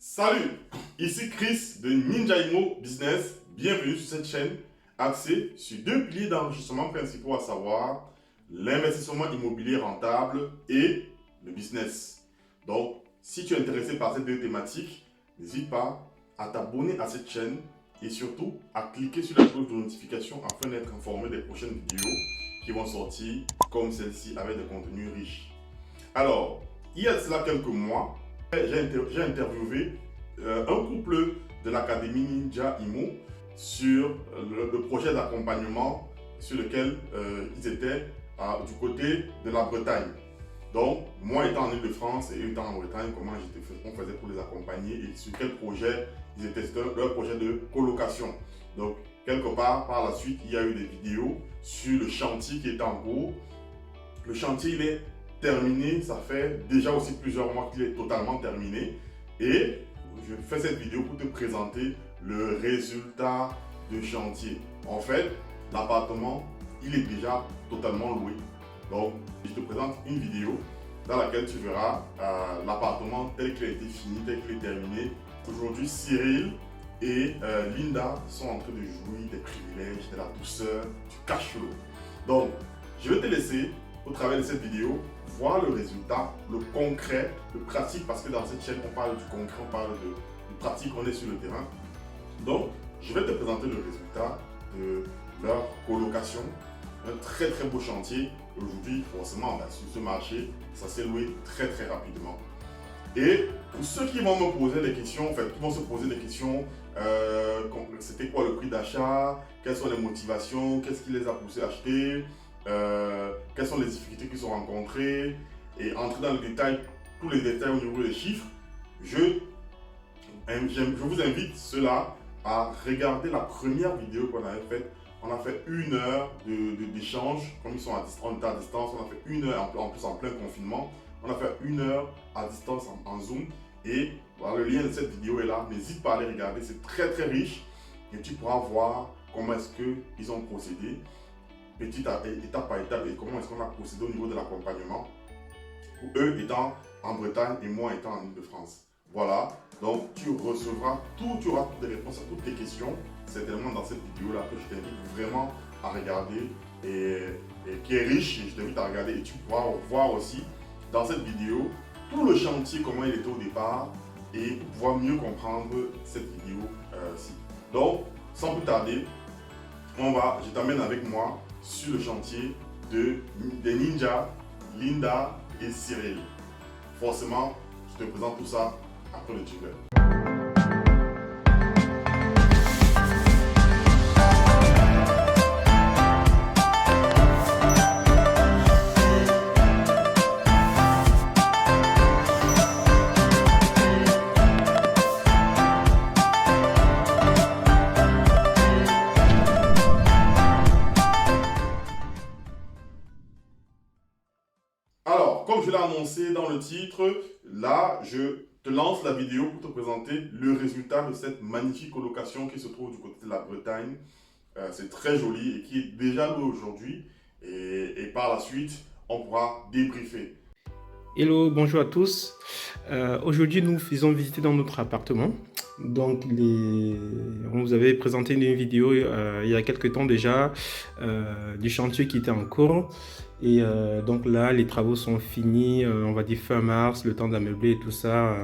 Salut, ici Chris de Ninja Imo Business. Bienvenue sur cette chaîne axée sur deux piliers d'enrichissement principaux, à savoir l'investissement immobilier rentable et le business. Donc, si tu es intéressé par ces deux thématiques, n'hésite pas à t'abonner à cette chaîne et surtout à cliquer sur la cloche de notification afin d'être informé des prochaines vidéos qui vont sortir comme celle-ci avec des contenus riches. Alors, il y a de cela quelques mois, j'ai interviewé un couple de l'Académie Ninja Imo sur le projet d'accompagnement sur lequel ils étaient du côté de la Bretagne. Donc, moi étant en Île-de-France et eux étant en Bretagne, comment on faisait pour les accompagner et sur quel projet ils étaient, c'était leur projet de colocation. Donc, quelque part, par la suite, il y a eu des vidéos sur le chantier qui est en cours. Le chantier, il est terminé, ça fait déjà aussi plusieurs mois qu'il est totalement terminé et je fais cette vidéo pour te présenter le résultat du chantier. En fait, l'appartement, il est déjà totalement loué. Donc, je te présente une vidéo dans laquelle tu verras l'appartement tel qu'il a été fini, tel qu'il est terminé. Aujourd'hui, Cyril et Linda sont en train de jouir des privilèges, de la douceur, du cash flow. Donc, je vais te laisser au travers de cette vidéo voir le résultat, le concret, le pratique, parce que dans cette chaîne on parle du concret, on parle de pratique, on est sur le terrain. Donc je vais te présenter le résultat de leur colocation, un très très beau chantier. Aujourd'hui forcément sur ce marché ça s'est loué très très rapidement. Et pour ceux qui vont me poser des questions, en fait qui vont se poser des questions, c'était quoi le prix d'achat, quelles sont les motivations, qu'est-ce qui les a poussés à acheter, quelles sont les difficultés qu'ils ont rencontrées et entrer dans le détail, tous les détails au niveau des chiffres, je vous invite ceux-là à regarder la première vidéo qu'on avait faite. On a fait 1 heure d'échange, comme ils sont on était à distance, on a fait 1 heure en plus en plein confinement, on a fait 1 heure à distance en Zoom et voilà, le lien de cette vidéo est là, n'hésite pas à aller regarder, c'est très très riche et tu pourras voir comment est-ce qu'ils ont procédé étape par étape et comment est-ce qu'on a procédé au niveau de l'accompagnement, eux étant en Bretagne et moi étant en Île-de-France. Voilà, donc tu recevras tout, tu auras toutes les réponses à toutes tes questions, certainement dans cette vidéo-là que je t'invite vraiment à regarder et qui est riche et je t'invite à regarder et tu pourras voir aussi dans cette vidéo tout le chantier, comment il était au départ et pour pouvoir mieux comprendre cette vidéo-ci. Donc, sans plus tarder, je t'amène avec moi sur le chantier des ninjas, Linda et Cyril. Forcément, je te présente tout ça après le jingle. Alors, comme je l'ai annoncé dans le titre, là, je te lance la vidéo pour te présenter le résultat de cette magnifique colocation qui se trouve du côté de la Bretagne. C'est très joli et qui est déjà loué aujourd'hui. Et par la suite, on pourra débriefer. Hello, bonjour à tous. Aujourd'hui, nous faisons visiter dans notre appartement. Donc, on vous avait présenté une vidéo il y a quelques temps déjà du chantier qui était en cours. Et donc là, les travaux sont finis, on va dire fin mars, le temps d'ameubler et tout ça.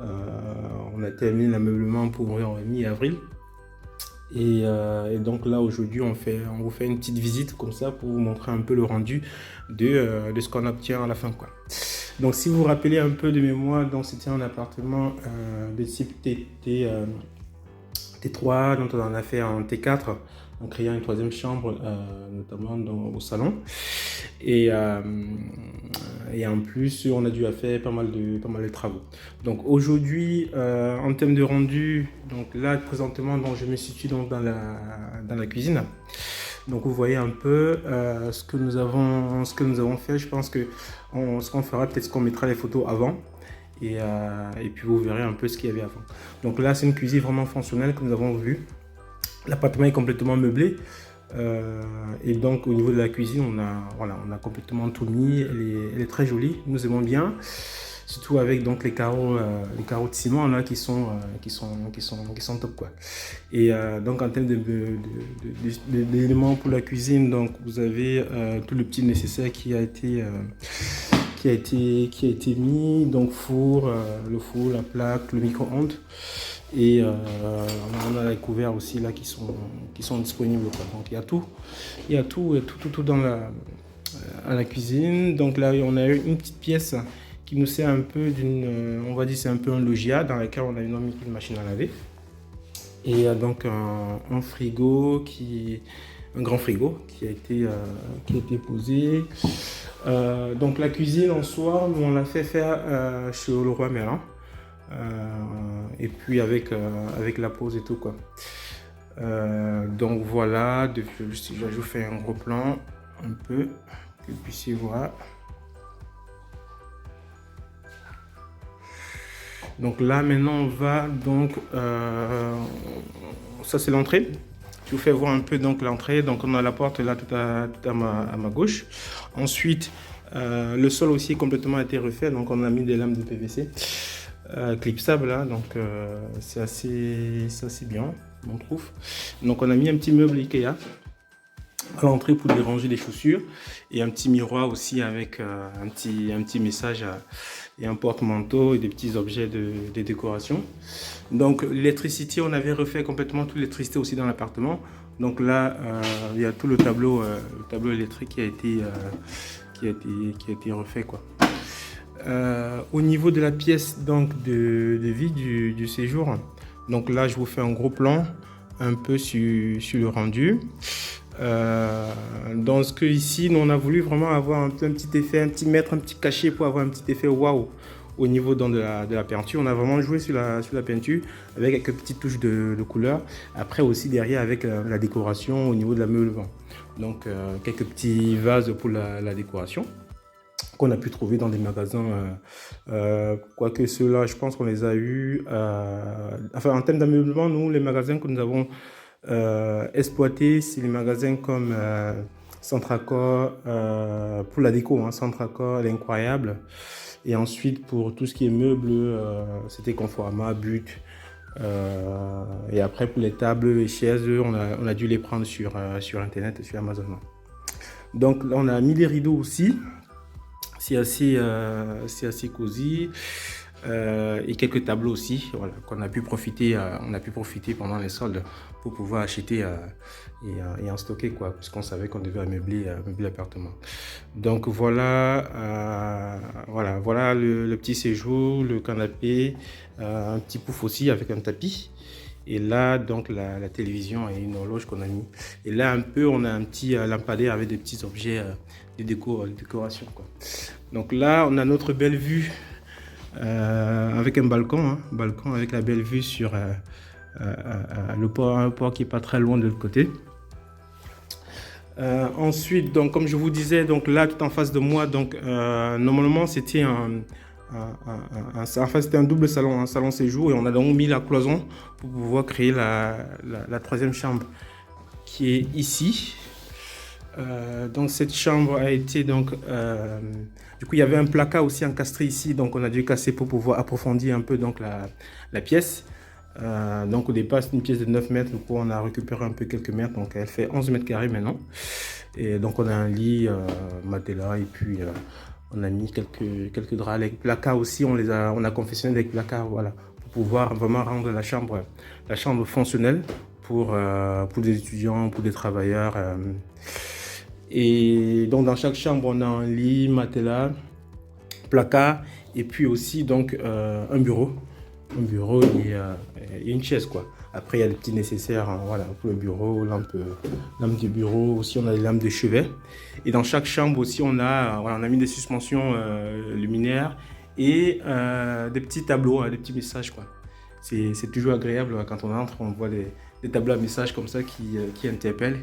On a terminé l'ameublement pour mi-avril. Et donc là, aujourd'hui, on vous fait une petite visite comme ça pour vous montrer un peu le rendu de ce qu'on obtient à la fin, quoi. Donc, si vous vous rappelez un peu de mémoire, donc c'était un appartement de type T3, dont on en a fait un T4, en créant une 3e chambre, notamment au salon. Et en plus, on a dû faire pas mal de travaux. Donc aujourd'hui, en termes de rendu, donc là présentement, donc, je me situe donc dans la cuisine. Donc vous voyez un peu ce que nous avons fait. Je pense que ce qu'on fera, peut-être qu'on mettra les photos avant. Et puis vous verrez un peu ce qu'il y avait avant. Donc là, c'est une cuisine vraiment fonctionnelle que nous avons vue. L'appartement est complètement meublé. Et donc au niveau de la cuisine, on a complètement tout mis. Elle est très jolie, nous aimons bien. surtout avec donc les carreaux de ciment là qui sont top quoi. Et donc en termes d'éléments pour la cuisine, donc vous avez tout le petit nécessaire qui a été mis, donc le four, la plaque, le micro-ondes. Et on a les couverts aussi là qui sont disponibles quoi. Donc il y a tout dans la cuisine. Donc là on a une petite pièce qui nous sert un peu on va dire c'est un peu un loggia dans lequel on a une machine à laver. Et donc un frigo un grand frigo qui a été posé. Donc la cuisine en soi, on l'a fait faire chez Leroy Merlin. Et puis avec la pause et tout quoi. Donc voilà, je vous fais un gros plan un peu que vous puissiez voir. Donc là maintenant on va donc ça c'est l'entrée. Je vous fais voir un peu donc l'entrée. Donc on a la porte là tout à ma gauche. Ensuite le sol aussi complètement été refait. Donc on a mis des lames de PVC clipsable là, donc c'est assez bien on trouve. Donc on a mis un petit meuble Ikea à l'entrée pour déranger les chaussures et un petit miroir aussi avec un petit message et un porte-manteau et des petits objets de décoration. Donc l'électricité, on avait refait complètement toute l'électricité aussi dans l'appartement. Donc là il y a tout le tableau électrique qui a été refait quoi. Au niveau de la pièce donc de vie du séjour, donc là je vous fais un gros plan un peu sur le rendu. Dans ce que ici nous on a voulu vraiment avoir un petit effet, un petit cachet pour avoir un petit effet waouh au niveau donc, de la peinture. On a vraiment joué sur la peinture avec quelques petites touches de couleur. Après aussi derrière avec la décoration au niveau de l'ameublement. Donc quelques petits vases pour la décoration qu'on a pu trouver dans des magasins, quoique ceux-là, je pense qu'on les a eus. Enfin, en termes d'ameublement, nous, les magasins que nous avons exploités, c'est les magasins comme Centracor, pour la déco, hein, Centracor, l'Incroyable. Et ensuite, pour tout ce qui est meubles, c'était Conforama, But. Et après, pour les tables et chaises, on a dû les prendre sur Internet, sur Amazon. Donc là, on a mis les rideaux aussi. C'est assez cosy et quelques tableaux aussi, voilà, qu'on a pu profiter, pendant les soldes pour pouvoir acheter et en stocker quoi, puisqu'on savait qu'on devait meubler l'appartement. Donc voilà, voilà le petit séjour, le canapé, un petit pouf aussi avec un tapis. Et là, donc, la télévision et une horloge qu'on a mis. Et là, un peu, on a un petit lampadaire avec des petits objets de décoration, quoi. Donc là, on a notre belle vue avec un balcon avec la belle vue sur le port, un port qui n'est pas très loin de l'autre côté. Ensuite, donc, comme je vous disais, donc là, tout en face de moi, donc, normalement, c'était c'était un double salon, un salon séjour, et on a donc mis la cloison pour pouvoir créer la troisième chambre qui est ici. Donc cette chambre a été donc du coup il y avait un placard aussi encastré ici, donc on a dû casser pour pouvoir approfondir un peu donc la pièce. Donc au départ c'est une pièce de 9 mètres, du coup on a récupéré un peu quelques mètres, donc elle fait 11 mètres carrés maintenant. Et donc on a un lit, matelas, et puis on a mis quelques draps avec placards aussi, on a confectionné avec placards, voilà, pour pouvoir vraiment rendre la chambre fonctionnelle pour des étudiants, pour des travailleurs. Et donc dans chaque chambre on a un lit, matelas, placard, et puis aussi donc un bureau et une chaise quoi. Après il y a des petits nécessaires, hein, voilà, pour le bureau, lampe de bureau, aussi on a des lampes de chevet. Et dans chaque chambre aussi on a mis des suspensions luminaires et des petits tableaux, des petits messages quoi. C'est toujours agréable quand on entre, on voit des tableaux à messages comme ça qui interpellent.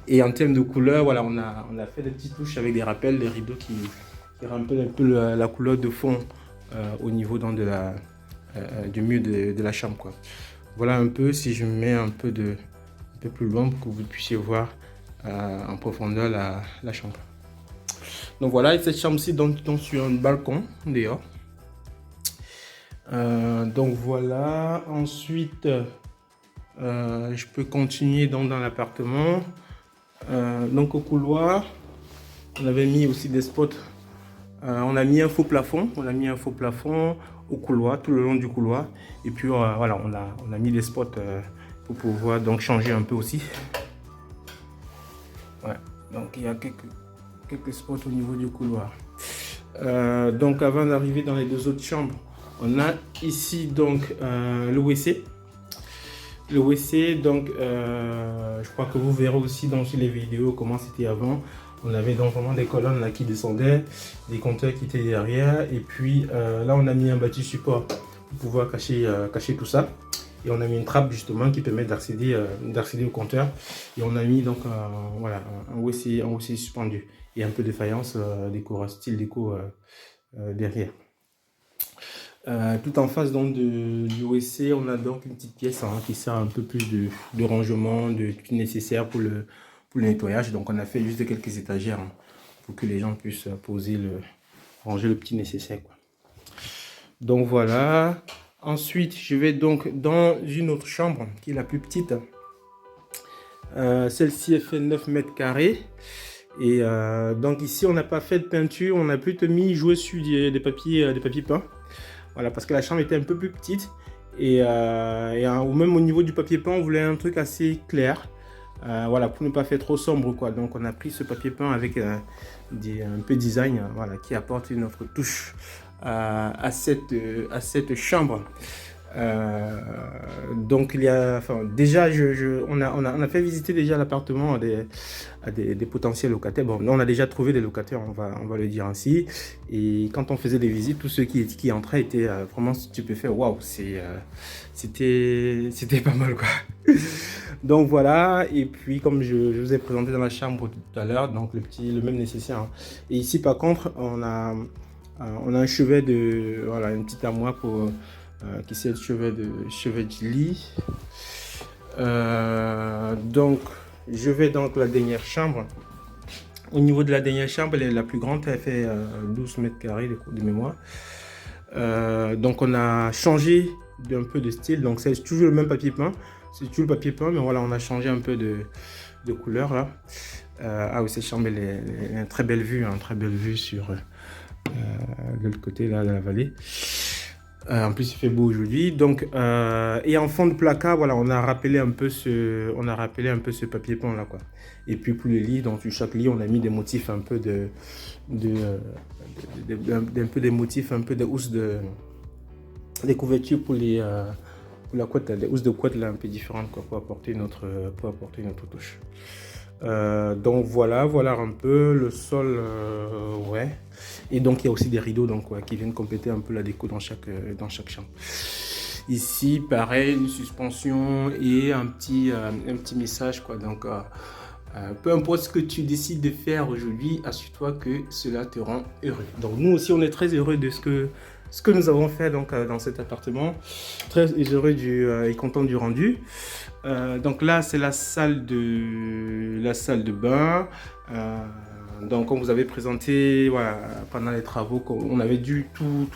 Et en termes de couleur, voilà, on a fait des petites touches avec des rappels, des rideaux qui rappellent un peu la couleur de fond au niveau donc, du mur de la chambre quoi. Voilà un peu, si je me mets un peu plus loin pour que vous puissiez voir en profondeur la chambre. Donc voilà, et cette chambre-ci donne sur un balcon dehors. Donc voilà, ensuite je peux continuer donc dans l'appartement. Donc au couloir, on avait mis aussi des spots. On a mis un faux plafond, au couloir, tout le long du couloir. Et puis voilà, on a mis des spots pour pouvoir donc changer un peu aussi. Ouais, donc il y a quelques spots au niveau du couloir. Donc avant d'arriver dans les deux autres chambres, on a ici donc le WC. Le WC, donc je crois que vous verrez aussi dans les vidéos comment c'était avant. On avait donc vraiment des colonnes là qui descendaient, des compteurs qui étaient derrière. Et puis là on a mis un bâti support pour pouvoir cacher tout ça. Et on a mis une trappe justement qui permet d'accéder au compteur. Et on a mis donc voilà, un WC suspendu. Et un peu de faïence style déco derrière. Tout en face donc du WC, on a donc une petite pièce qui sert un peu plus de rangement, de tout nécessaire pour le nettoyage. Donc on a fait juste quelques étagères pour que les gens puissent ranger le petit nécessaire, quoi. Donc voilà. Ensuite, je vais donc dans une autre chambre qui est la plus petite. Celle-ci elle fait 9 mètres carrés. Et donc ici, on n'a pas fait de peinture, on a plutôt mis jouer sur des papiers peints. Voilà, parce que la chambre était un peu plus petite. Et même au niveau du papier peint, on voulait un truc assez clair. Voilà, pour ne pas faire trop sombre, quoi. Donc on a pris ce papier peint avec un peu design, voilà, qui apporte une autre touche à cette chambre. Donc il y a, enfin, déjà on a fait visiter déjà l'appartement à des potentiels locataires. Bon, on a déjà trouvé des locataires, on va le dire ainsi. Et quand on faisait des visites, tous ceux qui entraient étaient vraiment stupéfaits. Waouh, c'était pas mal, quoi. Donc voilà, et puis comme je vous ai présenté dans la chambre tout à l'heure, donc le même nécessaire, hein. Et ici par contre, on a un chevet voilà, une petite armoire pour qui c'est le chevet du lit. Donc je vais donc la dernière chambre. Au niveau de la dernière chambre, elle est la plus grande, elle fait 12 mètres carrés de mémoire. Donc on a changé d'un peu de style, donc c'est toujours le même papier peint. C'est toujours le papier peint, mais voilà, on a changé un peu de couleur là. Ah oui, cette chambre, elle a une très belle vue, sur de l'autre côté là, de la vallée. En plus, il fait beau aujourd'hui. Donc, et en fond de placard, voilà, on a rappelé un peu ce papier peint là, quoi. Et puis pour les lits, donc sur chaque lit, on a mis des motifs un peu des motifs un peu de housse des couvertures pour la couette, des housses de couette là un peu différentes, quoi, pour apporter une autre touche. Donc voilà un peu le sol, ouais. Et donc il y a aussi des rideaux donc qui viennent compléter un peu la déco dans chaque chambre. Ici pareil, une suspension et un petit message, quoi. Donc peu importe ce que tu décides de faire aujourd'hui, assure-toi que cela te rend heureux. Donc nous aussi on est très heureux de ce que nous avons fait donc dans cet appartement, très heureux et content du rendu. Donc là c'est la salle de bain. Donc comme vous avez présenté, voilà, pendant les travaux, on avait dû tout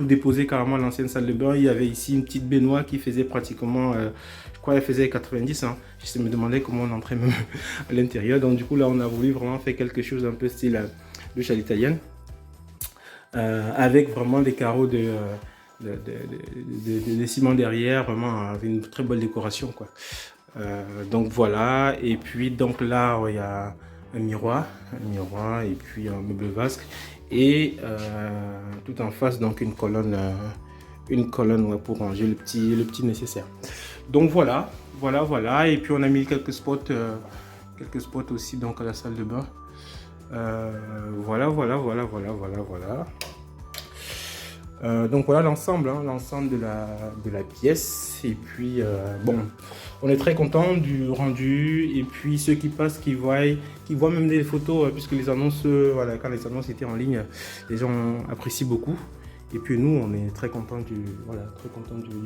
déposer carrément à l'ancienne salle de bain. Il y avait ici une petite baignoire qui faisait pratiquement, je crois qu'elle faisait 90, hein. Je me demandais comment on entrait même à l'intérieur. Donc du coup là on a voulu vraiment faire quelque chose un peu style douche à l'italienne. Avec vraiment des carreaux de ciment derrière, vraiment avec une très belle décoration, quoi. Donc voilà, et puis donc là il y a un miroir et puis un meuble vasque et tout en face donc une colonne ouais, pour ranger le petit nécessaire. Donc voilà, et puis on a mis quelques spots aussi donc à la salle de bain. Voilà. Donc voilà l'ensemble, hein, de la pièce. Et puis bon, on est très content du rendu. Et puis ceux qui passent, qui voient même des photos, puisque les annonces, voilà, quand les annonces étaient en ligne, les gens apprécient beaucoup. Et puis nous, on est très content du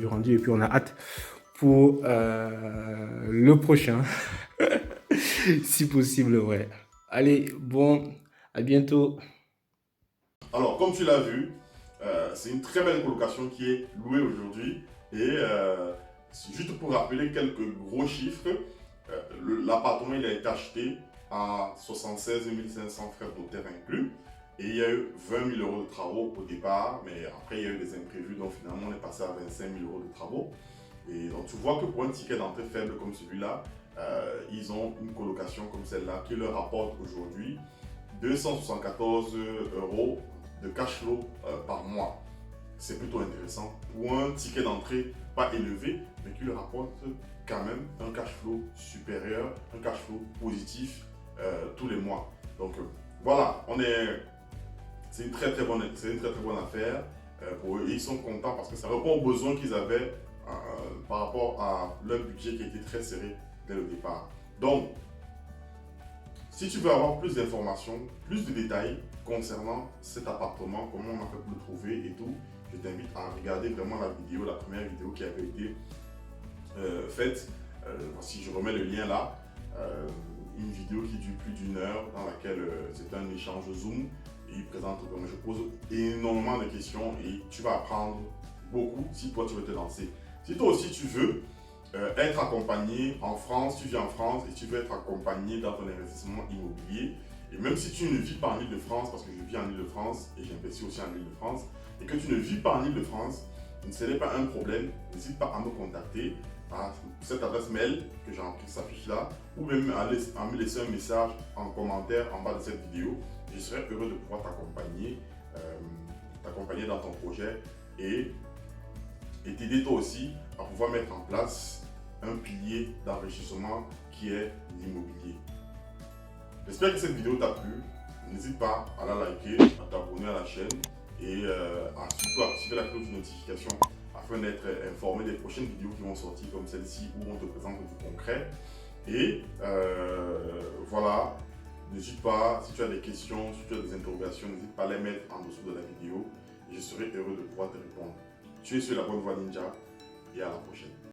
rendu. Et puis on a hâte pour le prochain, si possible, ouais. Allez, bon, à bientôt. Alors, comme tu l'as vu, C'est une très belle colocation qui est louée aujourd'hui. Et juste pour rappeler quelques gros chiffres, l'appartement il a été acheté à 76 500 frais notaires inclus. Et il y a eu 20 000 euros de travaux au départ, mais après il y a eu des imprévus, donc finalement on est passé à 25 000 euros de travaux. Et donc tu vois que pour un ticket d'entrée faible comme celui-là, ils ont une colocation comme celle-là qui leur rapporte aujourd'hui 274 euros de cash flow par mois. C'est plutôt intéressant pour un ticket d'entrée pas élevé, mais qui leur apporte quand même un cash flow supérieur, un cash flow positif tous les mois. Donc voilà, c'est une très très bonne affaire pour eux. Et ils sont contents parce que ça répond aux besoins qu'ils avaient par rapport à leur budget qui était très serré dès le départ. Donc, si tu veux avoir plus d'informations, plus de détails concernant cet appartement, comment on a fait pour le trouver et tout, je t'invite à regarder vraiment la vidéo, la première vidéo qui avait été faite. Si je remets le lien là, une vidéo qui dure plus d'1 heure dans laquelle c'est un échange Zoom. Et il présente comment je pose énormément de questions et tu vas apprendre beaucoup si toi tu veux te lancer. Si toi aussi tu veux être accompagné en France, tu vis en France et tu veux être accompagné dans ton investissement immobilier, et même si tu ne vis pas en Île-de-France, parce que je vis en Île-de-France et j'investis aussi en Île-de-France, et que tu ne vis pas en Île-de-France, ce n'est pas un problème, n'hésite pas à me contacter à cette adresse mail que j'ai qui s'affiche là, ou même à me laisser un message en commentaire en bas de cette vidéo. Je serai heureux de pouvoir t'accompagner dans ton projet et t'aider toi aussi à pouvoir mettre en place un pilier d'enrichissement qui est l'immobilier. J'espère que cette vidéo t'a plu. N'hésite pas à la liker, à t'abonner à la chaîne et à surtout activer la cloche de notification afin d'être informé des prochaines vidéos qui vont sortir comme celle-ci où on te présente du concret. Et voilà, n'hésite pas, si tu as des questions, si tu as des interrogations, n'hésite pas à les mettre en dessous de la vidéo et je serai heureux de pouvoir te répondre. Tu es sur la bonne voie ninja et à la prochaine.